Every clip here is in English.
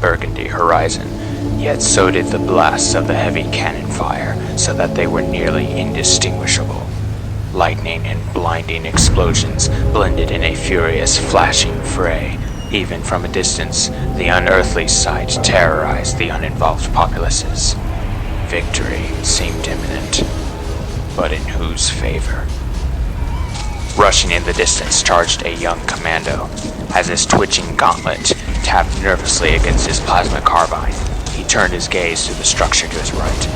burgundy horizon, yet so did the blasts of the heavy cannon fire, so that they were nearly indistinguishable. Lightning and blinding explosions blended in a furious, flashing fray. Even from a distance, the unearthly sight terrorized the uninvolved populaces. Victory seemed imminent, but in whose favor? Rushing in the distance charged a young commando. As his twitching gauntlet tapped nervously against his plasma carbine, he turned his gaze to the structure to his right.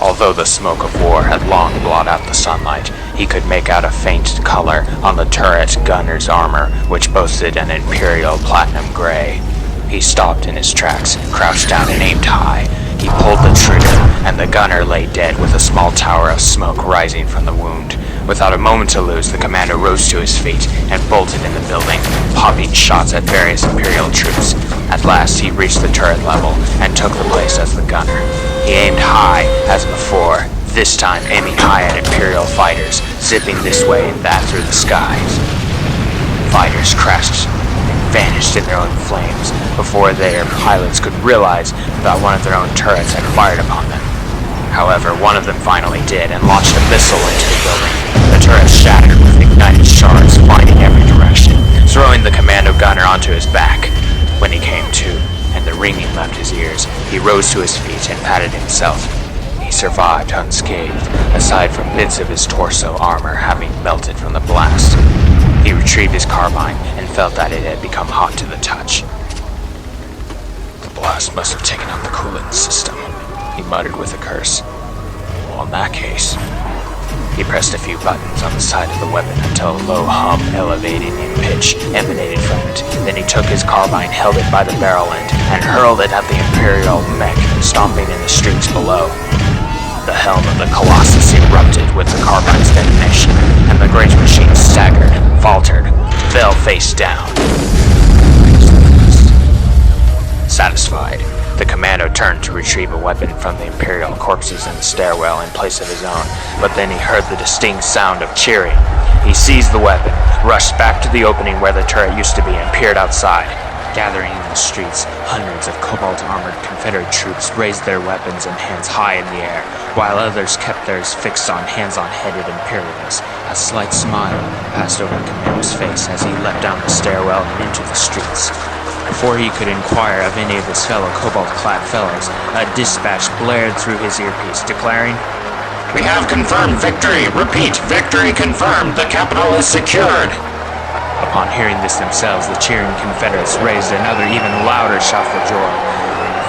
Although the smoke of war had long blotted out the sunlight, he could make out a faint color on the turret gunner's armor, which boasted an imperial platinum gray. He stopped in his tracks, crouched down and aimed high. He pulled the trigger, and the gunner lay dead with a small tower of smoke rising from the wound. Without a moment to lose, the commander rose to his feet and bolted in the building, popping shots at various imperial troops. At last, he reached the turret level and took the place as the gunner. He aimed high, as before, this time aiming high at imperial fighters, zipping this way and that through the skies. Fighters crashed and vanished in their own flames before their pilots could realize that one of their own turrets had fired upon them. However, one of them finally did and launched a missile into the building. The turret shattered with ignited shards flying in every direction, throwing the commando gunner onto his back. When he came to, and the ringing left his ears, he rose to his feet and patted himself. He survived unscathed, aside from bits of his torso armor having melted from the blast. He retrieved his carbine and felt that it had become hot to the touch. The blast must have taken out the coolant system, he muttered with a curse. Well, in that case... He pressed a few buttons on the side of the weapon until a low hum elevating in pitch emanated from it. Then he took his carbine, held it by the barrel end, and hurled it at the Imperial mech, stomping in the streets below. The helm of the Colossus erupted with the carbine's detonation, and the great machine staggered, faltered, fell face down. Satisfied, the commando turned to retrieve a weapon from the Imperial corpses in the stairwell in place of his own, but then he heard the distinct sound of cheering. He seized the weapon, rushed back to the opening where the turret used to be, and peered outside. Gathering in the streets, hundreds of cobalt-armored Confederate troops raised their weapons and hands high in the air, while others kept theirs fixed on hands-on-headed Imperials. A slight smile passed over the commander's face as he leapt down the stairwell and into the streets. Before he could inquire of any of his fellow cobalt-clad fellows, a dispatch blared through his earpiece, declaring, "We have confirmed victory! Repeat, victory confirmed! The capital is secured!" Upon hearing this themselves, the cheering Confederates raised another even louder shout for joy.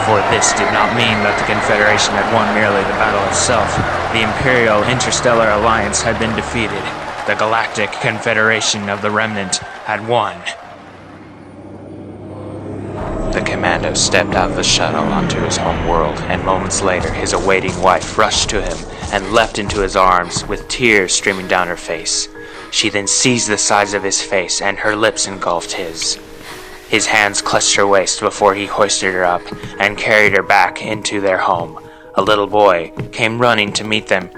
For this did not mean that the Confederation had won merely the battle itself. The Imperial Interstellar Alliance had been defeated. The Galactic Confederation of the Remnant had won. The commando stepped out of the shuttle onto his home world, and moments later his awaiting wife rushed to him and leapt into his arms with tears streaming down her face. She then seized the sides of his face and her lips engulfed his. His hands clutched her waist before he hoisted her up and carried her back into their home. A little boy came running to meet them.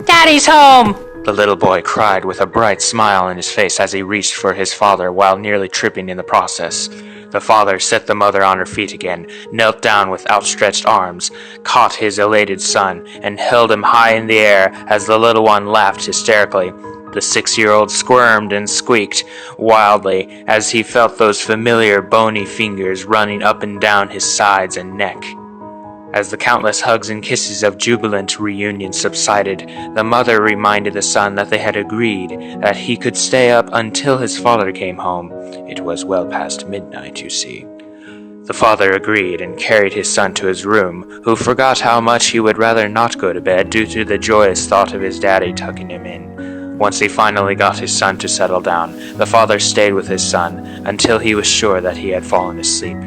"Daddy's home!" The little boy cried with a bright smile on his face as he reached for his father while nearly tripping in the process. The father set the mother on her feet again, knelt down with outstretched arms, caught his elated son, and held him high in the air as the little one laughed hysterically. The 6-year-old squirmed and squeaked wildly as he felt those familiar bony fingers running up and down his sides and neck. As the countless hugs and kisses of jubilant reunion subsided, the mother reminded the son that they had agreed that he could stay up until his father came home. It was well past midnight, you see. The father agreed and carried his son to his room, who forgot how much he would rather not go to bed due to the joyous thought of his daddy tucking him in. Once he finally got his son to settle down, the father stayed with his son until he was sure that he had fallen asleep.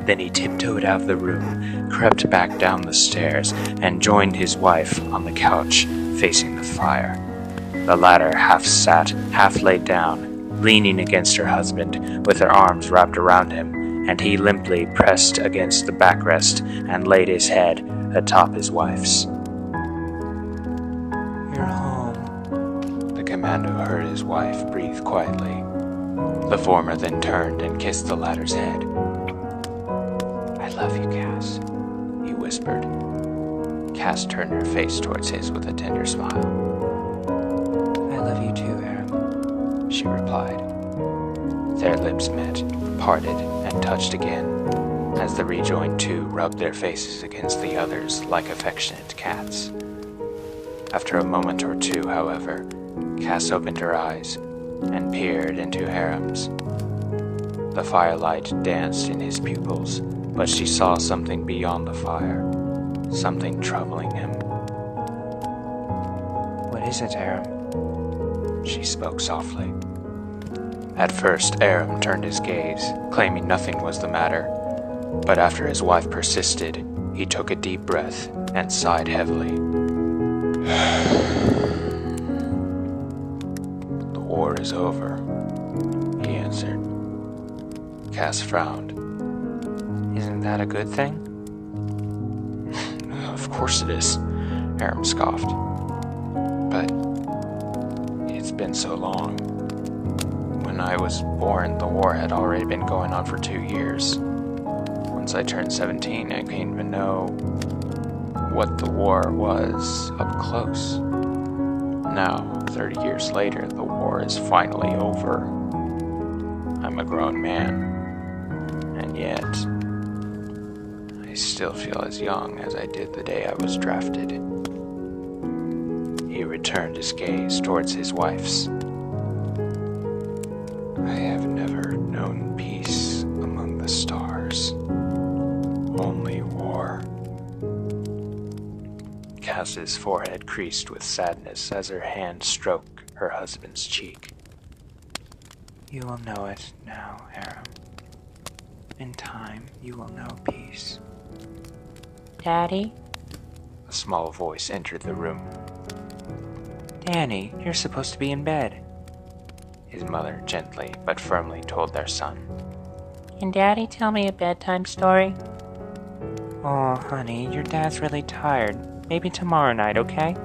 Then he tiptoed out of the room, crept back down the stairs, and joined his wife on the couch, facing the fire. The latter half sat, half laid down, leaning against her husband, with her arms wrapped around him, and he limply pressed against the backrest and laid his head atop his wife's. "You're home," the commando heard his wife breathe quietly. The former then turned and kissed the latter's head. "At love you, Cass, he whispered. Cass turned her face towards his with a tender smile. I love you too, Aram, she replied. Their lips met, parted, and touched again, as the rejoined two rubbed their faces against the others like affectionate cats. After a moment or two, however, Cass opened her eyes and peered into Aram's. The firelight danced in his pupils, but she saw something beyond the fire, something troubling him. What is it, Aram? She spoke softly. At first, Aram turned his gaze, claiming nothing was the matter, but after his wife persisted, he took a deep breath and sighed heavily. The war is over, he answered. Cass frowned. Isn't that a good thing? Of course it is, Aram scoffed. But it's been so long. When I was born, the war had already been going on for 2 years. Once I turned 17, I came to know what the war was up close. Now, 30 years later, the war is finally over. I'm a grown man, and yet I still feel as young as I did the day I was drafted. He returned his gaze towards his wife's. I have never known peace among the stars. Only war. Cass's forehead creased with sadness as her hand stroked her husband's cheek. You will know it now, Aram. In time, you will know peace. Daddy? A small voice entered the room. Danny, you're supposed to be in bed. His mother gently but firmly told their son. Can Daddy tell me a bedtime story? Oh, honey, your dad's really tired. Maybe tomorrow night, okay?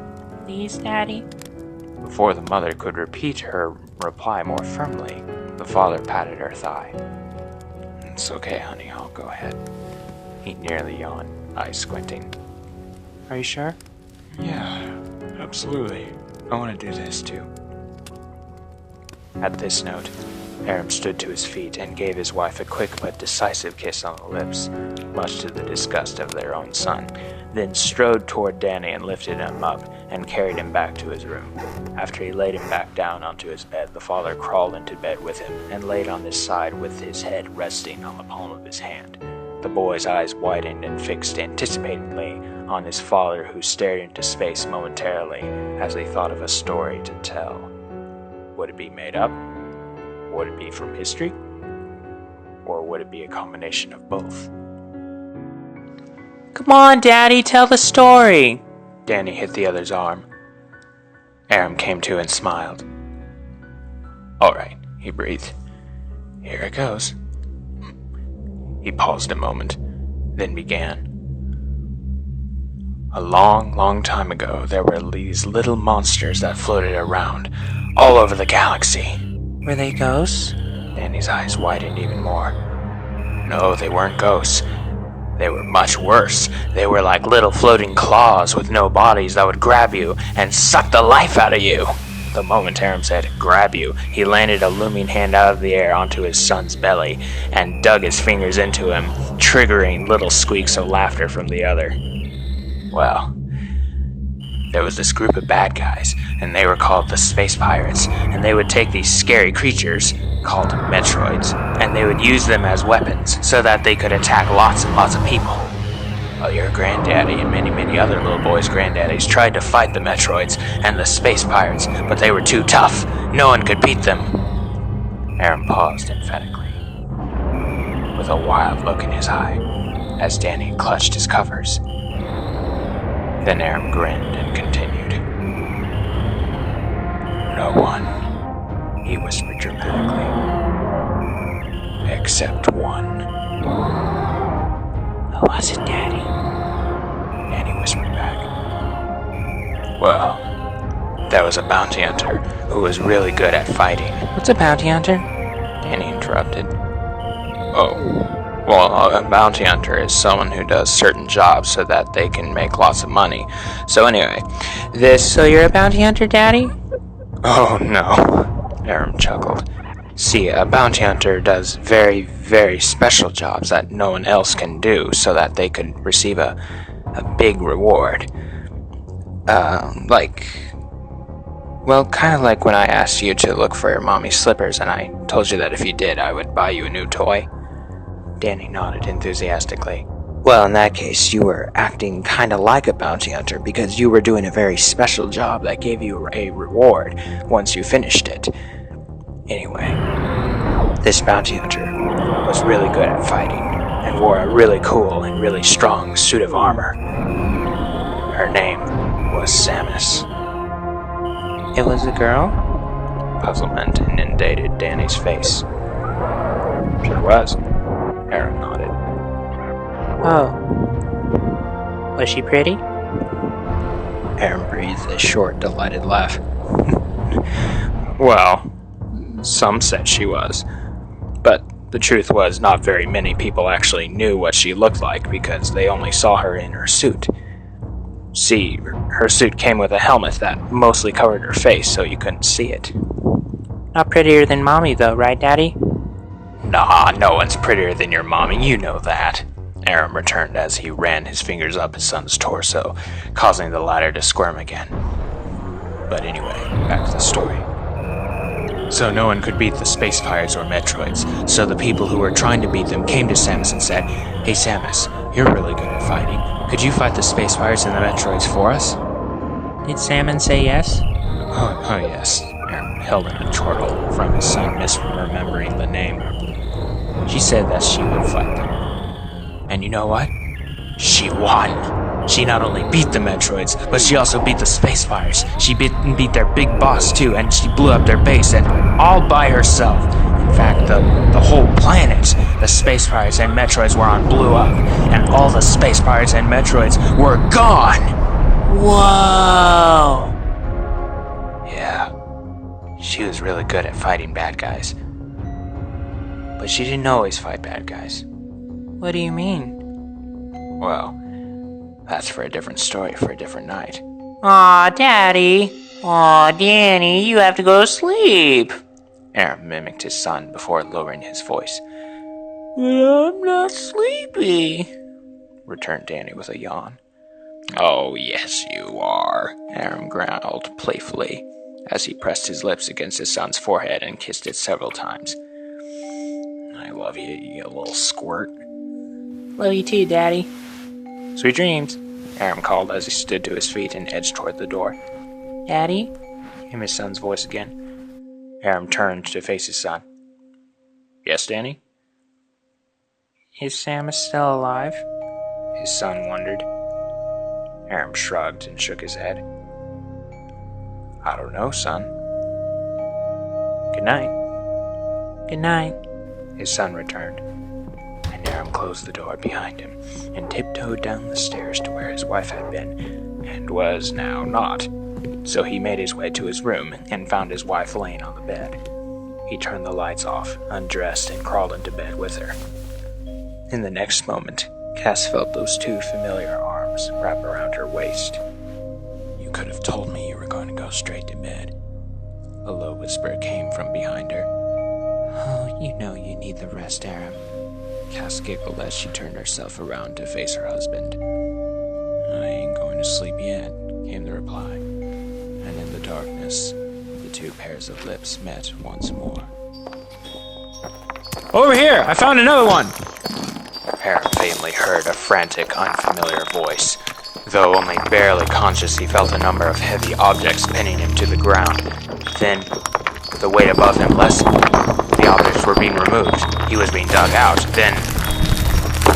Please, Daddy? Before the mother could repeat her reply more firmly, the father patted her thigh. It's okay, honey, I'll go ahead. He nearly yawned, eyes squinting. Are you sure? Yeah, absolutely. I want to do this too. At this note, Aram stood to his feet and gave his wife a quick but decisive kiss on the lips, much to the disgust of their own son, then strode toward Danny and lifted him up and carried him back to his room. After he laid him back down onto his bed, the father crawled into bed with him and laid on his side with his head resting on the palm of his hand. The boy's eyes widened and fixed anticipatingly on his father, who stared into space momentarily as he thought of a story to tell. Would it be made up? Would it be from history? Or would it be a combination of both? Come on, Daddy, tell the story! Danny hit the other's arm. Aram came to and smiled. All right, he breathed. Here it goes. He paused a moment, then began. A long, long time ago, there were these little monsters that floated around all over the galaxy. Were they ghosts? Danny's eyes widened even more. No, they weren't ghosts. They were much worse. They were like little floating claws with no bodies that would grab you and suck the life out of you. The moment Aram said, grab you, he landed a looming hand out of the air onto his son's belly and dug his fingers into him, triggering little squeaks of laughter from the other. Well, there was this group of bad guys, and they were called the Space Pirates, and they would take these scary creatures, called Metroids, and they would use them as weapons so that they could attack lots and lots of people. Well, your granddaddy and many, many other little boys' granddaddies tried to fight the Metroids and the Space Pirates, but they were too tough. No one could beat them. Aram paused emphatically, with a wild look in his eye, as Danny clutched his covers. Then Aram grinned and continued. No one, he whispered dramatically, except one. Who was it, Daddy? Danny whispered back. Well, that was a bounty hunter who was really good at fighting. What's a bounty hunter? Danny interrupted. Oh, Well, a bounty hunter is someone who does certain jobs so that they can make lots of money. So anyway, So you're a bounty hunter, Daddy? Oh no, Aram chuckled. See, a bounty hunter does very, very special jobs that no one else can do so that they could receive a big reward. Kind of like when I asked you to look for your mommy's slippers and I told you that if you did, I would buy you a new toy. Danny nodded enthusiastically. Well, in that case, you were acting kind of like a bounty hunter because you were doing a very special job that gave you a reward once you finished it. Anyway, this bounty hunter was really good at fighting and wore a really cool and really strong suit of armor. Her name was Samus. It was a girl? Puzzlement inundated Danny's face. Sure was. Aram nodded. Oh. Was she pretty? Aram breathed a short, delighted laugh. Well, some said she was. But the truth was, not very many people actually knew what she looked like because they only saw her in her suit. See, her suit came with a helmet that mostly covered her face, so you couldn't see it. Not prettier than Mommy, though, right, Daddy? Nah, no one's prettier than your mommy, you know that. Aram returned as he ran his fingers up his son's torso, causing the latter to squirm again. But anyway, back to the story. So no one could beat the Space Pirates or Metroids, so the people who were trying to beat them came to Samus and said, "Hey Samus, you're really good at fighting. Could you fight the Space Pirates and the Metroids for us?" Did Salmon say yes? Oh yes. Aram held in a chortle from his son, misremembering the name. She said that she would fight them. And you know what? She won! She not only beat the Metroids, but she also beat the Space Pirates. She beat their big boss too, and she blew up their base, and all by herself. In fact, the whole planet, the Space Pirates and Metroids were on blew up, and all the Space Pirates and Metroids were gone! Whoa! Yeah, she was really good at fighting bad guys. But she didn't always fight bad guys. What do you mean? Well, that's for a different story for a different night. Aw, Daddy. Aw, Danny, you have to go to sleep. Aram mimicked his son before lowering his voice. But I'm not sleepy, returned Danny with a yawn. Oh, yes, you are, Aram growled playfully as he pressed his lips against his son's forehead and kissed it several times. I love you, you little squirt. Love you too, Daddy. Sweet dreams, Aram called as he stood to his feet and edged toward the door. Daddy? Came his son's voice again. Aram turned to face his son. Yes, Danny? Is Samus still alive? His son wondered. Aram shrugged and shook his head. I don't know, son. Good night. Good night. His son returned, and Aram closed the door behind him and tiptoed down the stairs to where his wife had been, and was now not. So he made his way to his room and found his wife laying on the bed. He turned the lights off, undressed, and crawled into bed with her. In the next moment, Cass felt those two familiar arms wrap around her waist. You could have told me you were going to go straight to bed. A low whisper came from behind her. Oh, you know you need the rest, Aram. Cass giggled as she turned herself around to face her husband. I ain't going to sleep yet, came the reply. And in the darkness, the two pairs of lips met once more. Over here! I found another one! Aram faintly heard a frantic, unfamiliar voice. Though only barely conscious, he felt a number of heavy objects pinning him to the ground. Then, the weight above him lessened. The objects were being removed. He was being dug out. Then,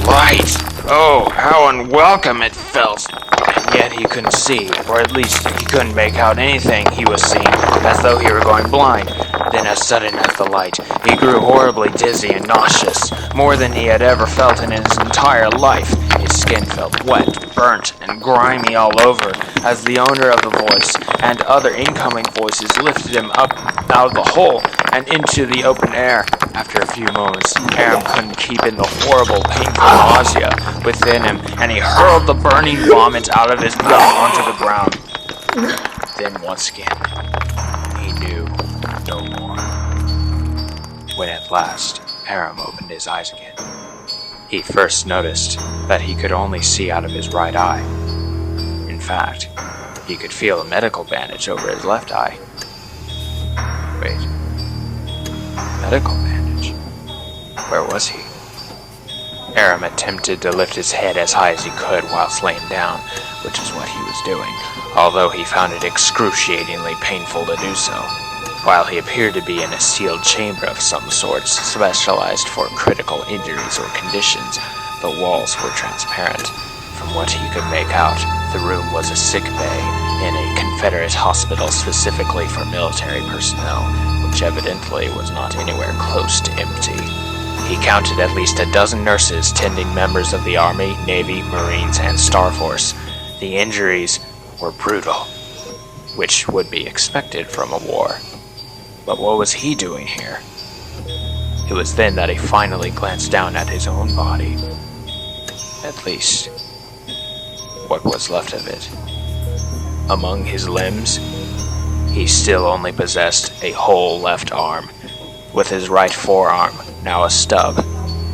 light! Oh, how unwelcome it felt! And yet he couldn't see, or at least he couldn't make out anything he was seeing, as though he were going blind. Then as sudden as the light, he grew horribly dizzy and nauseous, more than he had ever felt in his entire life. His skin felt wet, burnt, and grimy all over as the owner of the voice and other incoming voices lifted him up out of the hole and into the open air. After a few moments, Aram couldn't keep in the horrible, painful nausea within him, and he hurled the burning vomit out of his mouth onto the ground. Then once again, he knew no more. When at last, Aram opened his eyes again, he first noticed that he could only see out of his right eye. In fact, he could feel a medical bandage over his left eye. Wait. Medical bandage? Where was he? Aram attempted to lift his head as high as he could whilst laying down, which is what he was doing, although he found it excruciatingly painful to do so. While he appeared to be in a sealed chamber of some sorts, specialized for critical injuries or conditions, the walls were transparent. From what he could make out, the room was a sick bay in a Confederate hospital specifically for military personnel, which evidently was not anywhere close to empty. He counted at least a dozen nurses tending members of the Army, Navy, Marines, and Star Force. The injuries were brutal, which would be expected from a war. But what was he doing here? It was then that he finally glanced down at his own body. At least, what was left of it. Among his limbs, he still only possessed a whole left arm, with his right forearm now a stub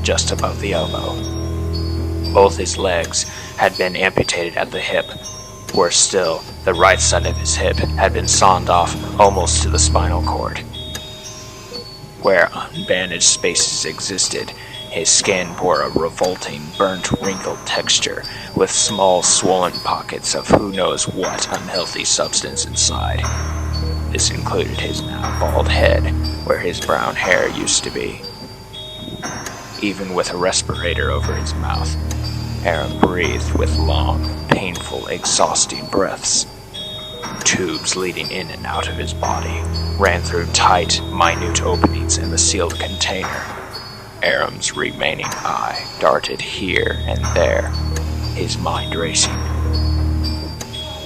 just above the elbow. Both his legs had been amputated at the hip. Worse still, the right side of his hip had been sawn off almost to the spinal cord. Where unbandaged spaces existed, his skin bore a revolting, burnt, wrinkled texture, with small, swollen pockets of who knows what unhealthy substance inside. This included his now bald head, where his brown hair used to be. Even with a respirator over his mouth, Aram breathed with long, painful, exhausting breaths. Tubes leading in and out of his body ran through tight, minute openings in the sealed container. Aram's remaining eye darted here and there, his mind racing.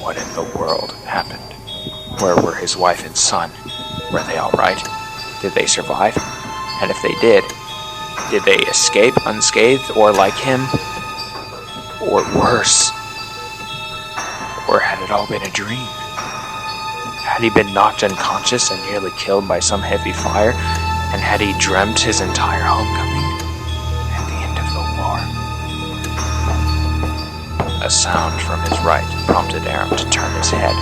What in the world happened? Where were his wife and son? Were they all right? Did they survive? And if they did they escape unscathed or like him? Or worse? Or had it all been a dream? Had he been knocked unconscious and nearly killed by some heavy fire? And had he dreamt his entire homecoming? And the end of the war? A sound from his right prompted Aram to turn his head.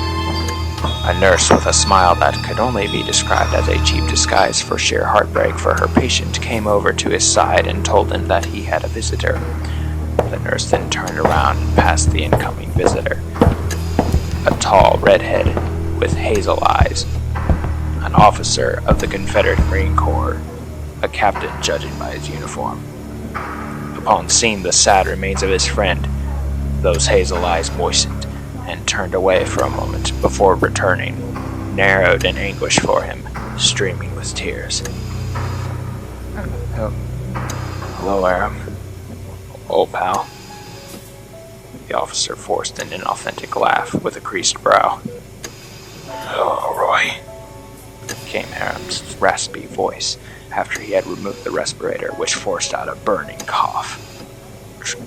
A nurse with a smile that could only be described as a cheap disguise for sheer heartbreak for her patient came over to his side and told him that he had a visitor. The nurse then turned around and passed the incoming visitor. A tall redhead with hazel eyes. An officer of the Confederate Marine Corps, a captain judging by his uniform. Upon seeing the sad remains of his friend, those hazel eyes moistened and turned away for a moment before returning, narrowed in anguish for him, streaming with tears. Hello, Aram. Old pal. The officer forced an inauthentic laugh with a creased brow. Oh, Roy, came Aram's raspy voice after he had removed the respirator, which forced out a burning cough.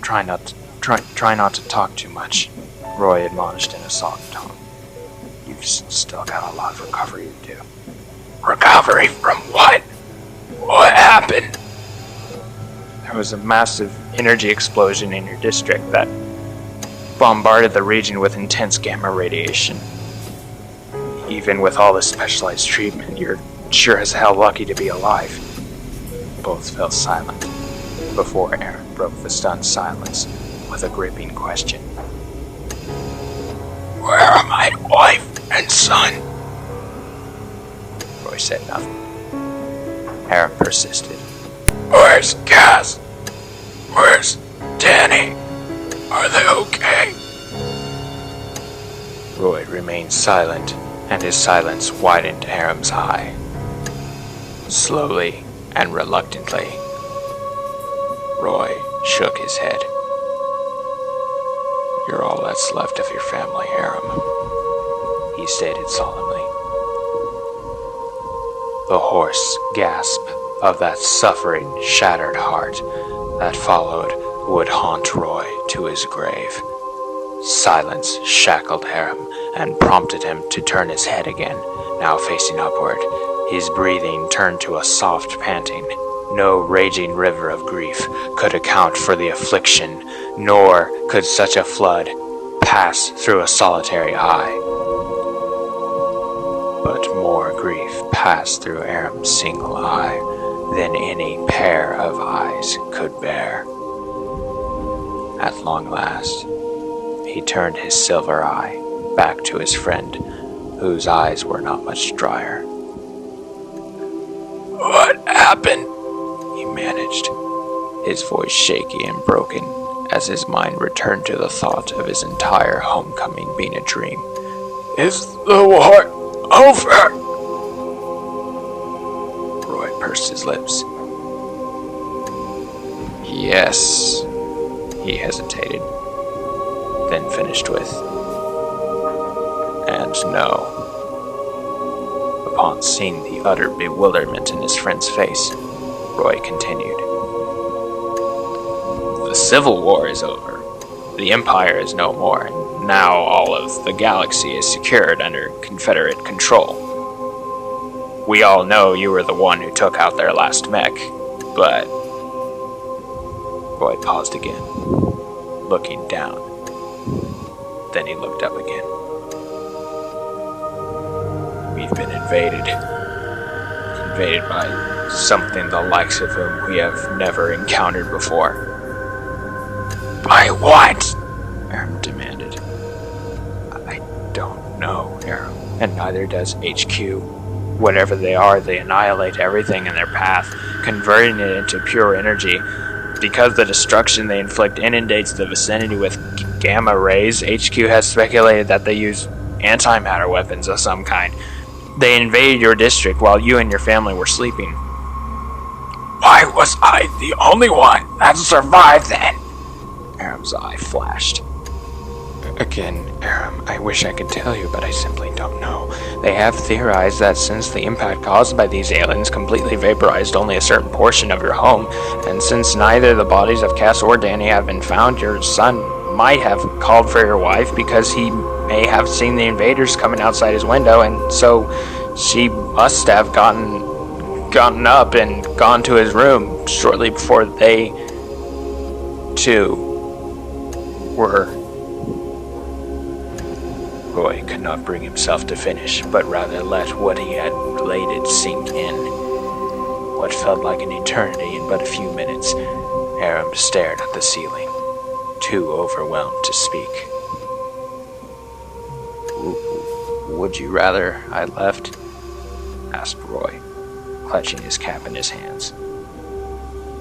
Try not to talk too much, Roy admonished in a soft tone. You've still got a lot of recovery to do. Recovery from what? What happened? There was a massive energy explosion in your district that bombarded the region with intense gamma radiation. Even with all this specialized treatment, you're sure as hell lucky to be alive. Both fell silent before Aram broke the stunned silence with a gripping question. Where are my wife and son? Roy said nothing. Aram persisted. Where's Cass? Where's Danny? Are they okay? Roy remained silent, and his silence widened Aram's eye. Slowly and reluctantly, Roy shook his head. You're all that's left of your family, Aram, he stated solemnly. The hoarse gasp of that suffering, shattered heart that followed would haunt Roy to his grave. Silence shackled Aram and prompted him to turn his head again, now facing upward. His breathing turned to a soft panting. No raging river of grief could account for the affliction, nor could such a flood pass through a solitary eye. But more grief passed through Aram's single eye than any pair of eyes could bear. At long last, he turned his silver eye back to his friend, whose eyes were not much drier. "What happened?" he managed, his voice shaky and broken as his mind returned to the thought of his entire homecoming being a dream. "Is the war over?" Roy pursed his lips. "Yes," he hesitated, then finished with, "and no." Upon seeing the utter bewilderment in his friend's face, Roy continued. "The Civil War is over. The Empire is no more, and now all of the galaxy is secured under Confederate control. We all know you were the one who took out their last mech, but..." Roy paused again, looking down. Then he looked up again. "We've been invaded. Invaded by something the likes of whom we have never encountered before." "By what?" Aram demanded. "I don't know, Aram, and neither does HQ. Whatever they are, they annihilate everything in their path, converting it into pure energy. Because the destruction they inflict inundates the vicinity with gamma rays, HQ has speculated that they use antimatter weapons of some kind. They invaded your district while you and your family were sleeping." "Why was I the only one that survived then?" Aram's eye flashed. "Again, Aram, I wish I could tell you, but I simply don't know. They have theorized that since the impact caused by these aliens completely vaporized only a certain portion of your home, and since neither the bodies of Cass or Danny have been found, your son might have called for your wife because he may have seen the invaders coming outside his window, and so she must have gotten up and gone to his room shortly before they, too, were..." Roy could not bring himself to finish, but rather let what he had related sink in. What felt like an eternity in but a few minutes, Aram stared at the ceiling, too overwhelmed to speak. "Would you rather I left?" asked Roy, clutching his cap in his hands.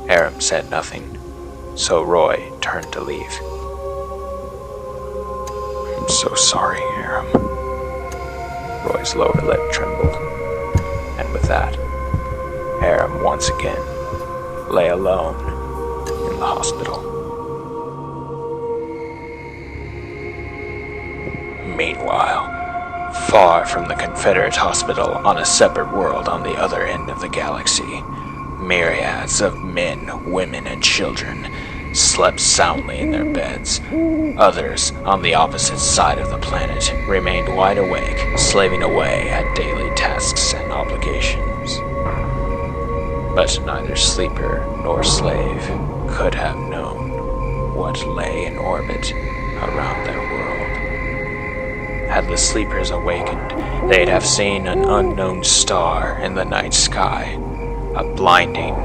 Aram said nothing, so Roy turned to leave. "I'm so sorry, Aram." Roy's lower lip trembled, and with that, Aram once again lay alone in the hospital. Meanwhile, far from the Confederate hospital on a separate world on the other end of the galaxy, myriads of men, women, and children slept soundly in their beds. Others, on the opposite side of the planet, remained wide awake, slaving away at daily tasks and obligations. But neither sleeper nor slave could have known what lay in orbit around their world. Had the sleepers awakened, they'd have seen an unknown star in the night sky, a blinding,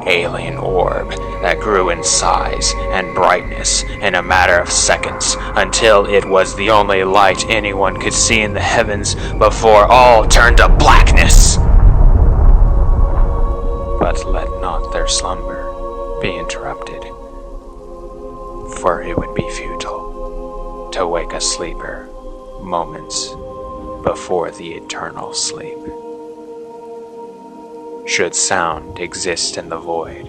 alien orb that grew in size and brightness in a matter of seconds until it was the only light anyone could see in the heavens before all turned to blackness. But let not their slumber be interrupted, for it would be futile to wake a sleeper moments before the eternal sleep. Should sound exist in the void,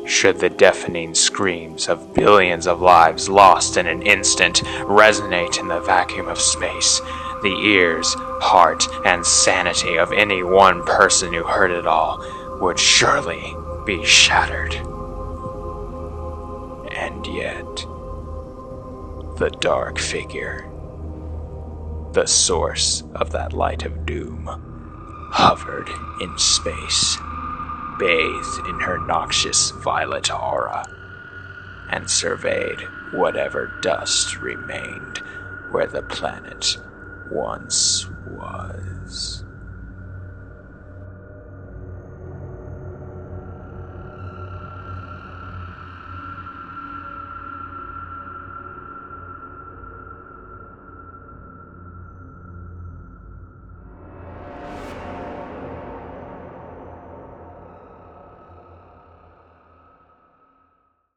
Should the deafening screams of billions of lives lost in an instant resonate in the vacuum of space, the ears, heart, and sanity of any one person who heard it all would surely be shattered. And yet, the dark figure, the source of that light of doom, hovered in space, bathed in her noxious violet aura, and surveyed whatever dust remained where the planet once was.